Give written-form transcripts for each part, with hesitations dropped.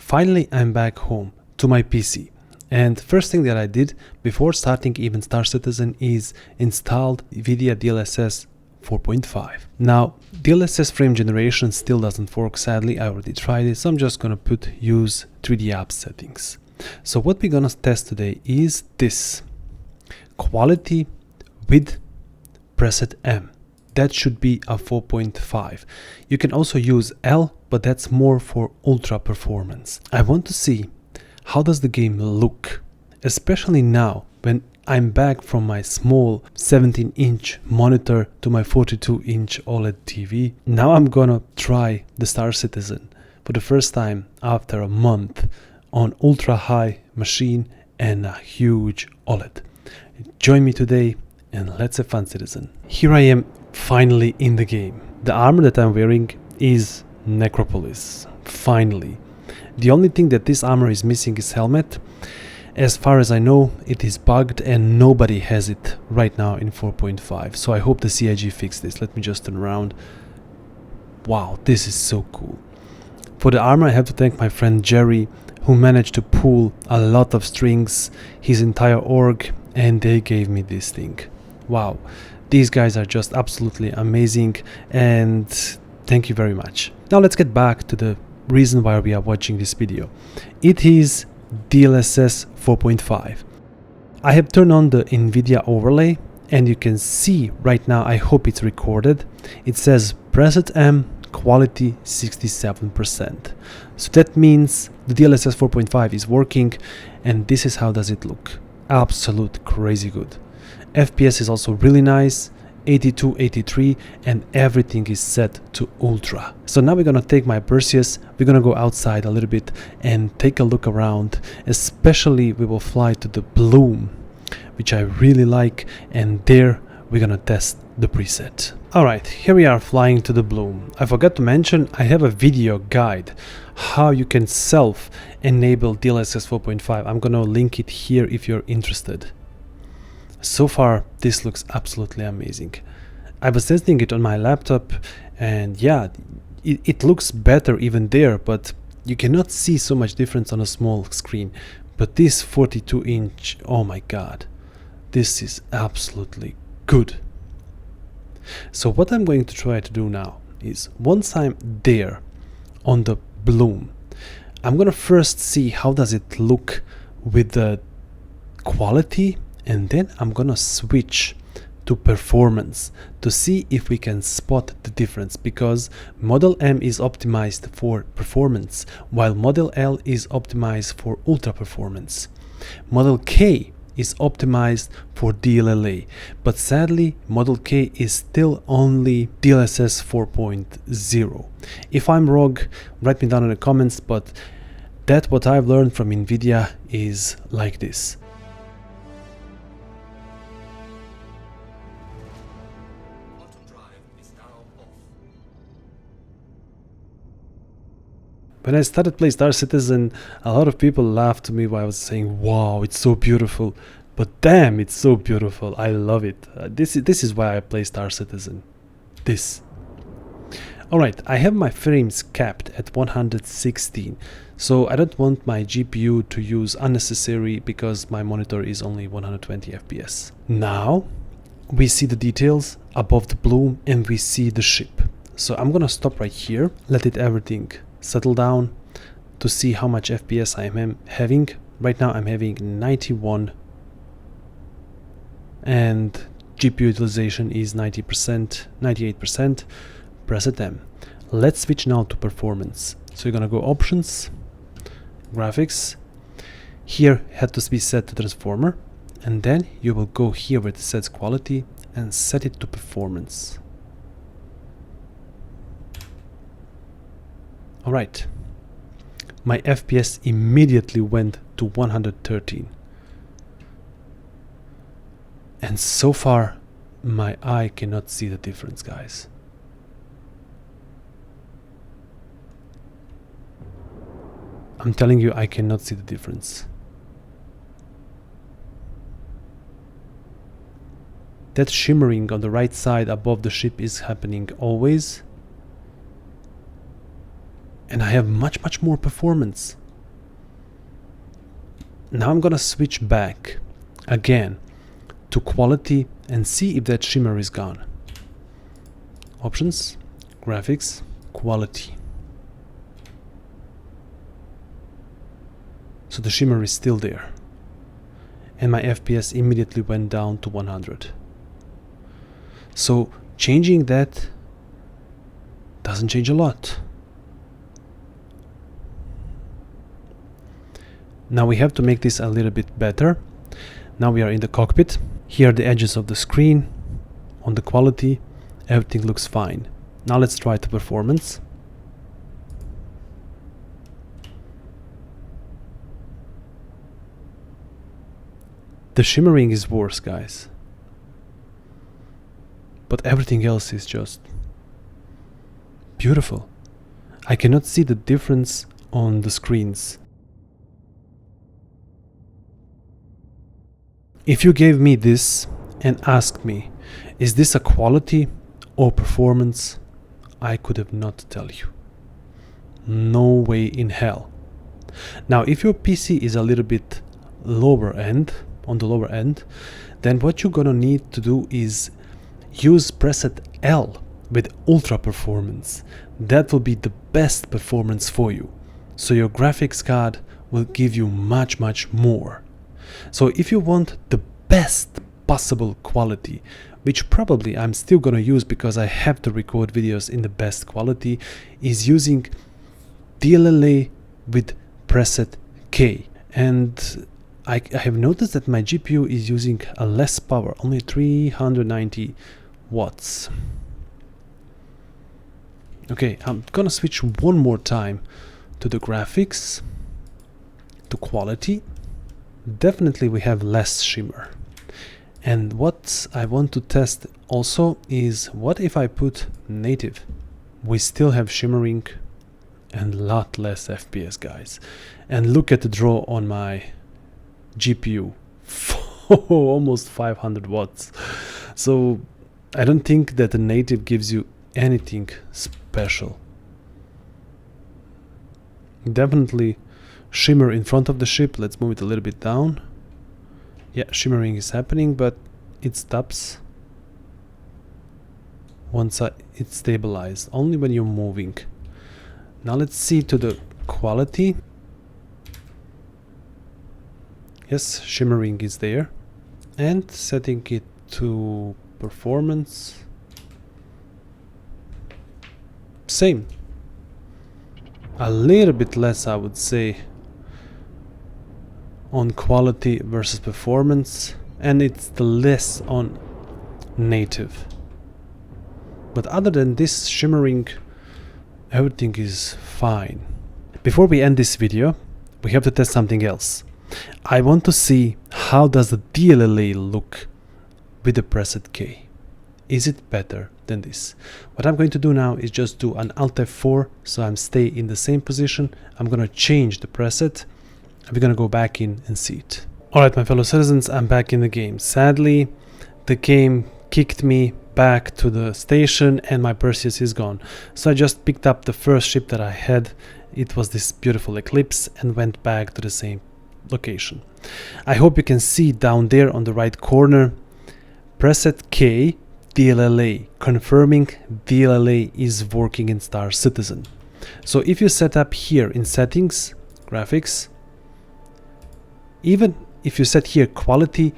Finally, I'm back home to my PC. And first thing that I did before starting even Star Citizen is installed NVIDIA DLSS 4.5. Now, DLSS frame generation still doesn't work, sadly. I already tried it, so I'm just gonna put use 3D app settings. So what we're gonna test today is this quality with preset M. That should be a 4.5. You can also use L, but that's more for ultra performance. I want to see how does the game look, especially now when I'm back from my small 17-inch monitor to my 42-inch OLED TV. Now I'm gonna try the Star Citizen for the first time after a month on ultra high machine and a huge OLED. Join me today and let's have fun, citizen. Here I am finally in the game. The armor that I'm wearing is Necropolis, finally. The only thing that this armor is missing is helmet. As far as I know, it is bugged and nobody has it right now in 4.5. So I hope the CIG fixed this. Let me just turn around. Wow, this is so cool. For the armor, I have to thank my friend Jerry, who managed to pull a lot of strings, his entire org, and they gave me this thing. Wow, these guys are just absolutely amazing, and thank you very much. Now let's get back to the reason why we are watching this video. It is DLSS 4.5. I have turned on the NVIDIA overlay and you can see right now, I hope it's recorded, it says preset M quality 67%. So that means the DLSS 4.5 is working, and this is how does it look. Absolute crazy good. FPS is also really nice, 82, 83, and everything is set to ultra. So now we're gonna take my Perseus, we're gonna go outside a little bit and take a look around. Especially we will fly to the Bloom, which I really like, and there we're gonna test the preset. Alright, here we are flying to the Bloom. I forgot to mention I have a video guide how you can self-enable DLSS 4.5. I'm gonna link it here if you're interested. So far, this looks absolutely amazing. I was testing it on my laptop, and yeah, it looks better even there, but you cannot see so much difference on a small screen. But this 42-inch, oh my god, this is absolutely good. So what I'm going to try to do now is, once I'm there on the Bloom, I'm gonna first see how does it look with the quality, and then I'm gonna switch to performance to see if we can spot the difference, because Model M is optimized for performance while Model L is optimized for ultra performance. Model K is optimized for DLAA, but sadly Model K is still only DLSS 4.0. If I'm wrong, write me down in the comments, but that what I've learned from NVIDIA is like this. When I started playing Star Citizen, a lot of people laughed at me while I was saying, wow, it's so beautiful. But damn, it's so beautiful. I love it. This is why I play Star Citizen. This. Alright, I have my frames capped at 116. So I don't want my GPU to use unnecessary because my monitor is only 120 FPS. Now, we see the details above the Bloom and we see the ship. So I'm gonna stop right here, let it everything settle down to see how much FPS I am having. Right now I'm having 91 and GPU utilization is 90%, 98%. Preset M. Let's switch now to performance. So you're gonna go options, graphics. Here had to be set to transformer, and then you will go here where it says quality and set it to performance. Alright, my FPS immediately went to 113. And so far, my eye cannot see the difference, guys. I'm telling you, I cannot see the difference. That shimmering on the right side above the ship is happening always. And I have much more performance. Now I'm gonna switch back again to quality and see if that shimmer is gone. Options, graphics, quality. So the shimmer is still there. And my FPS immediately went down to 100. So changing that doesn't change a lot. Now we have to make this a little bit better. Now we are in the cockpit. Here are the edges of the screen. On the quality, everything looks fine. Now let's try the performance. The shimmering is worse, guys. But everything else is just beautiful. I cannot see the difference on the screens. If you gave me this and asked me, is this a quality or performance, I could have not tell you. No way in hell. Now, if your PC is a little bit lower end, on the lower end, then what you're gonna need to do is use preset L with ultra performance. That will be the best performance for you. So your graphics card will give you much more. So if you want the best possible quality, which probably I'm still gonna use because I have to record videos in the best quality, is using DLAA with preset K. And I have noticed that my GPU is using a less power, only 390 watts. Okay, I'm gonna switch one more time to the graphics, to quality. Definitely we have less shimmer. And what I want to test also is, what if I put native? We still have shimmering and a lot less FPS, guys. And look at the draw on my GPU. Almost 500 watts. So I don't think that the native gives you anything special. Definitely shimmer in front of the ship. Let's move it a little bit down. Yeah, shimmering is happening, but it stops once it's stabilized, only when you're moving. Now let's see to the quality. Yes, shimmering is there. And setting it to performance. Same. A little bit less, I would say, on quality versus performance, and it's the less on native. But other than this shimmering, everything is fine. Before we end this video, we have to test something else. I want to see how does the DLAA look with the preset K. Is it better than this? What I'm going to do now is just do an Alt F4, so I'm stay in the same position. I'm gonna change the preset. We're gonna go back in and see it. Alright, my fellow citizens, I'm back in the game. Sadly, the game kicked me back to the station and my Perseus is gone. So I just picked up the first ship that I had. It was this beautiful Eclipse, and went back to the same location. I hope you can see down there on the right corner, preset K, DLAA, confirming DLAA is working in Star Citizen. So if you set up here in settings, graphics, even if you set here quality,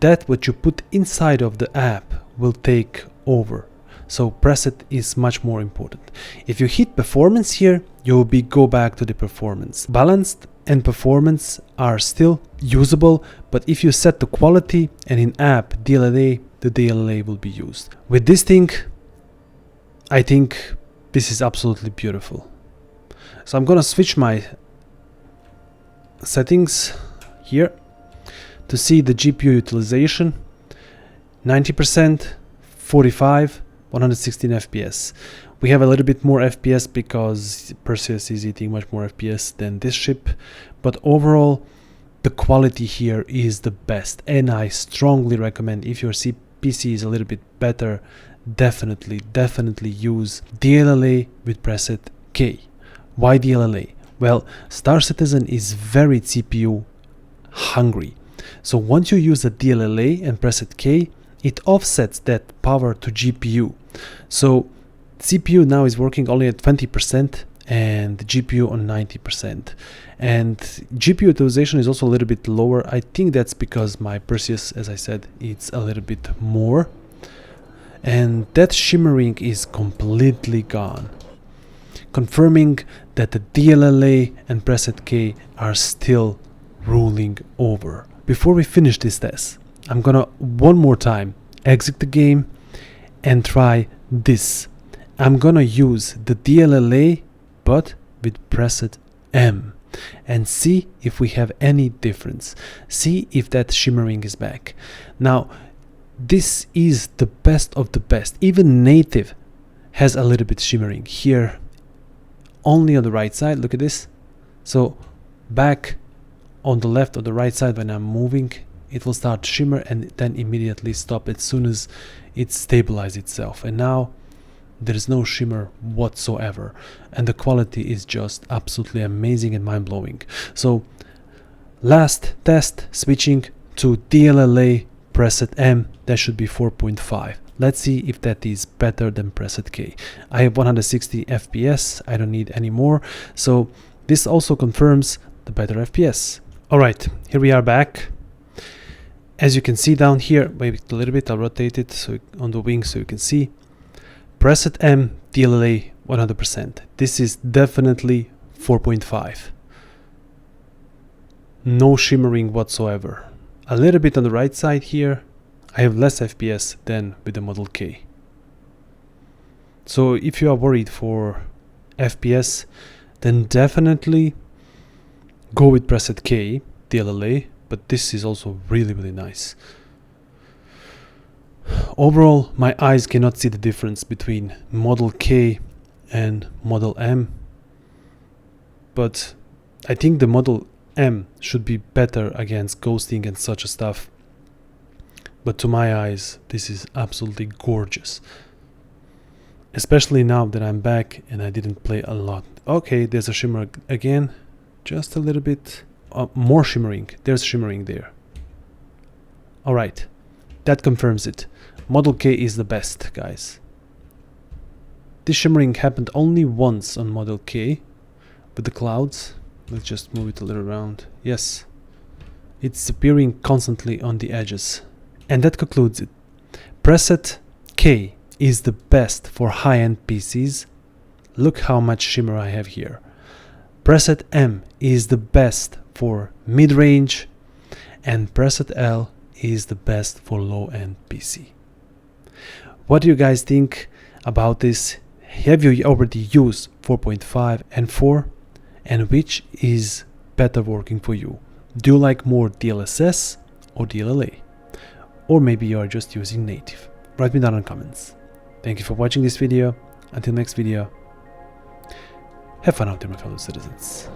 that what you put inside of the app will take over. So preset is much more important. If you hit performance here, you will go back to the performance. Balanced and performance are still usable, but if you set the quality and in app DLAA, the DLAA will be used. With this thing, I think this is absolutely beautiful. So I'm gonna switch my settings here to see the GPU utilization. 90%, 45, 116 FPS. We have a little bit more FPS because Perseus is eating much more FPS than this ship, but overall the quality here is the best, and I strongly recommend, if your PC is a little bit better, definitely use DLAA with preset K. Why DLAA? Well, Star Citizen is very CPU hungry. So once you use the DLLA and preset K, it offsets that power to GPU. So CPU now is working only at 20% and the GPU on 90%. And GPU utilization is also a little bit lower. I think that's because my Perseus, as I said, it's a little bit more. And that shimmering is completely gone, confirming that the DLLA and preset K are still ruling over. Before we finish this test, I'm gonna one more time exit the game and try this. I'm gonna use the DLLA but with preset M and see if we have any difference. See if that shimmering is back. Now this is the best of the best. Even native has a little bit shimmering here, only on the right side. Look at this. So back on the left or the right side, when I'm moving, it will start to shimmer and then immediately stop as soon as it stabilizes itself. And now there is no shimmer whatsoever, and the quality is just absolutely amazing and mind-blowing. So last test, switching to DLLA preset M, that should be 4.5. Let's see if that is better than preset K. I have 160 FPS, I don't need any more, so this also confirms the better FPS. Alright, here we are back. As you can see down here, maybe a little bit, I'll rotate it so on the wing so you can see. Preset M, DLLA 100%. This is definitely 4.5. No shimmering whatsoever. A little bit on the right side here. I have less FPS than with the Model K. So if you are worried for FPS, then definitely go with preset K, DLLA, but this is also really nice. Overall, my eyes cannot see the difference between Model K and Model M, but I think the Model M should be better against ghosting and such a stuff. But to my eyes, this is absolutely gorgeous. Especially now that I'm back and I didn't play a lot. Okay, there's a shimmer again, just a little bit more shimmering. There's shimmering there. Alright, that confirms it. Model K is the best, guys. This shimmering happened only once on Model K with the clouds. Let's just move it a little around. Yes, it's appearing constantly on the edges. And that concludes it. Preset K is the best for high-end PCs. Look how much shimmer I have here. Preset M is the best for mid-range, and preset L is the best for low-end PC. What do you guys think about this? Have you already used 4.5 and 4? And which is better working for you? Do you like more DLSS or DLLA? Or maybe you are just using native? Write me down in the comments. Thank you for watching this video. Until next video, have fun out there, my fellow citizens.